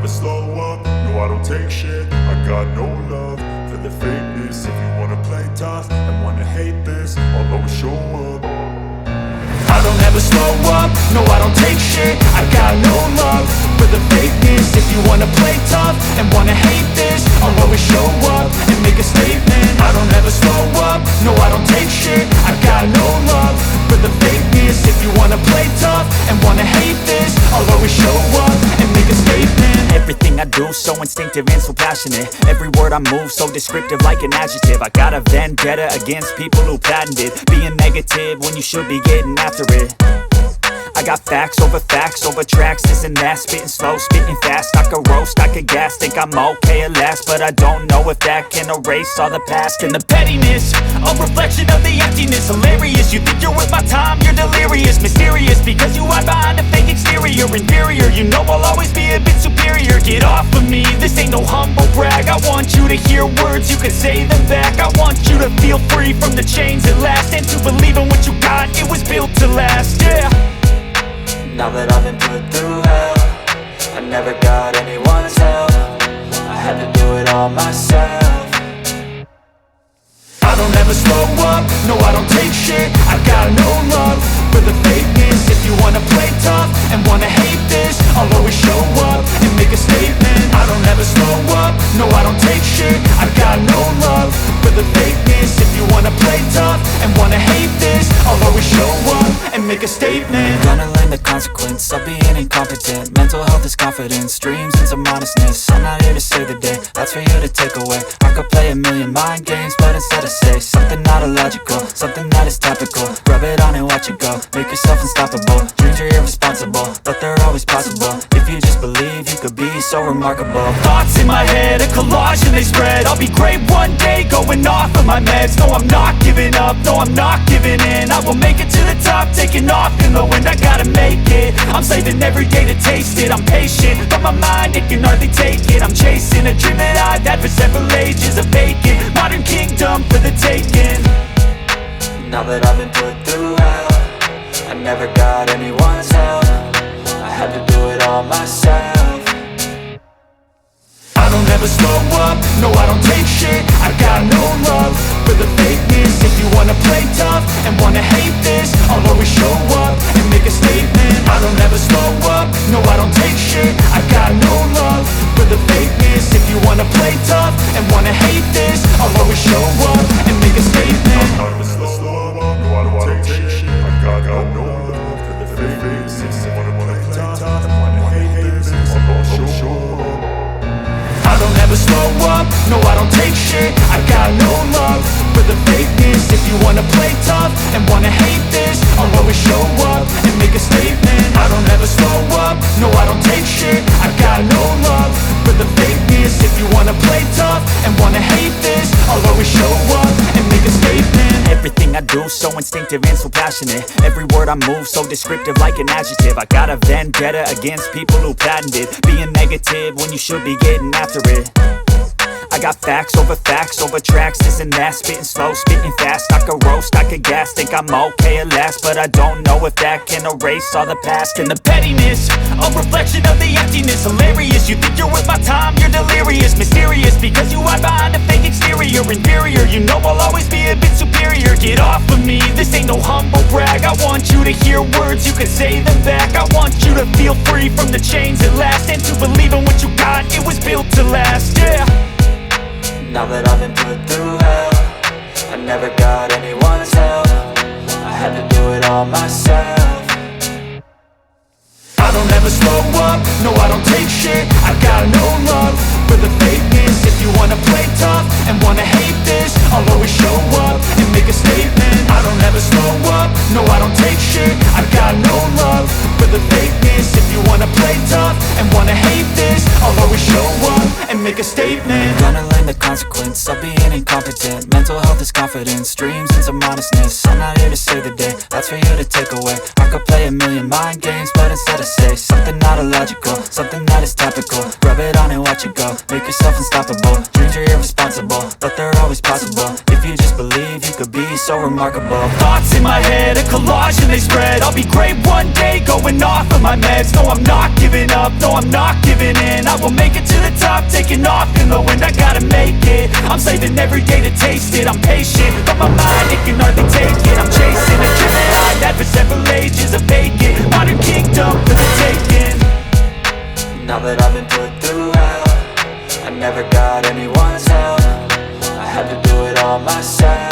slow up, no I don't take shit. I got no love for the fakeness. If you wanna play tough and wanna hate this, I'll always show up. I don't ever slow up, no I don't take shit. I got no love for the fakeness. If you wanna play tough and wanna hate this, I'll always show up and make a statement. I don't ever slow up, no I don't take shit. I got no love for the fakeness. If you wanna play tough and wanna hate this, I'll always show up and make a statement. Everything I do so instinctive and so passionate. Every word I move so descriptive like an adjective. I got a vendetta against people who patented being negative when you should be getting after it. I got facts over tracks, this and that. Spitting slow, spitting fast, I could roast, I could gas. Think I'm okay at last, but I don't know if that can erase all the past. And the pettiness, a reflection of the emptiness. Hilarious, you think you're worth my time, you're delirious. Mysterious, because you hide behind a fake exterior. Inferior, you know I'll always be a bit superior. Get off of me, this ain't no humble brag. I want you to hear words, you can say them back. I want you to feel free from the chains at last, and to believe in what you got, it was built to last, yeah. Now that I've been put through hell, I never got anyone's help. I had to do it all myself. I don't ever slow up, no I don't take shit. I got no love for the fakeness. If you wanna play tough and wanna hate this, I'll always show up and make a statement. I don't ever slow up, no I don't take shit. I got no love for the fakeness. If you wanna play tough and wanna hate this, I'll always show up and make a statement. Gonna learn the consequence of being incompetent. Mental health is confidence, dreams and some modestness. I'm not here to save the day, that's for you to take away. I could play a million mind games, but instead I say something not illogical, something that is topical. Rub it on and watch it go, make yourself unstoppable. Dreams are irresponsible, but they're always possible. If you just believe, you could be so remarkable. Thoughts in my head, a collage and they spread. I'll be great one day, going off of my meds. No, I'm not giving up, no, I'm not giving in. I will make it to the top, taking off in the wind. I gotta make it, I'm saving every day to taste it. I'm patient, but my mind, it can hardly take it. I'm chasing a dream that I've had for several ages. A vacant, modern kingdom for the taking. Now that I've been put through hell, I never got anyone's help. I had to do it all myself. I don't ever slow up, no I don't take shit. I got no love for the fakeness. If you wanna play tough and wanna hate this, I'll always show up and make a statement. I don't ever slow up, no I don't take shit. I got no love for the fakeness. If you wanna play tough and wanna hate this, I'll always show up and make a statement. I don't ever slow up, no I don't take shit. I got no love for the fakeness. If you wanna play tough and wanna hate this, I'll always show up. I don't ever slow up, no I don't take shit. I got no love for the fakeness. If you wanna play tough and wanna hate this, I'll always show up and make a statement. I don't ever slow up, no I don't take shit. I got no love for the fakeness. If you wanna play tough and wanna hate this, I'll always show up and make a statement. Everything I do so instinctive and so passionate. Every word I move so descriptive like an adjective. I got a vendetta against people who patented being negative when you should be getting after it. I got facts over tracks, this and that. Spitting slow, spitting fast, I could roast, I could gas. Think I'm okay at last, but I don't know if that can erase all the past. And the pettiness, a reflection of the emptiness. Hilarious, you think you're worth my time, you're delirious. Mysterious, because you hide behind a fake exterior. Inferior, you know I'll always be a bit superior. Get off of me, this ain't no humble brag. I want you to hear words, you can say them back. I want you to feel free from the chains at last, and to believe in what you got, it was built to last, yeah. Now that I've been put through hell, I never got anyone's help. I had to do it all myself. I don't ever slow up, no I don't take shit. I got no love for the fakeness. If you wanna play tough and wanna hate this, I'll always show up and make a statement. I don't ever slow up, no I don't take shit. I got no love for the fakeness. If you wanna play tough and wanna hate this, I'll always show up and make a make a statement. Gonna learn the consequence of being incompetent. Mental health is confidence, dreams into modestness. I'm not here to save the day, that's for you to take away. I could play a million mind games, but instead I say something not illogical, something that is topical. Rub it on and watch it go, make yourself unstoppable. Dreams are irresponsible, but they're always possible. If you just believe, you could be so remarkable. Thoughts in my head, a collage and they spread. I'll be great one day, going off of my meds. No, I'm not giving up, no, I'm not giving in. I will make it to the top, taking off in the wind. I gotta make it, I'm saving every day to taste it. I'm patient, but my mind, it can hardly take it. I'm chasing a dream that I had for several ages. A vacant, modern kingdom for the taking. Now that I've been put through hell, I never got anyone's help. I had to do it all myself.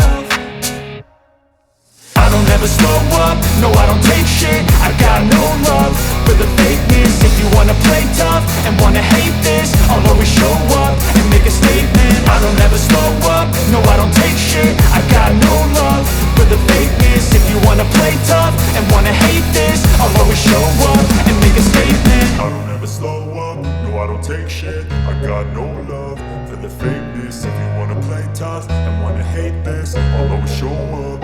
I don't ever slow up, no I don't take shit. I got no love for the fakeness. If you wanna play tough and wanna hate this, I'll always show up and make a statement. I don't ever slow up, no I don't take shit. I got no love for the fakeness. If you wanna play tough and wanna hate this, I'll always show up and make a statement. I don't ever slow up, no I don't take shit. I got no love for the fakeness. If you wanna play tough and wanna hate this, I'll always show up.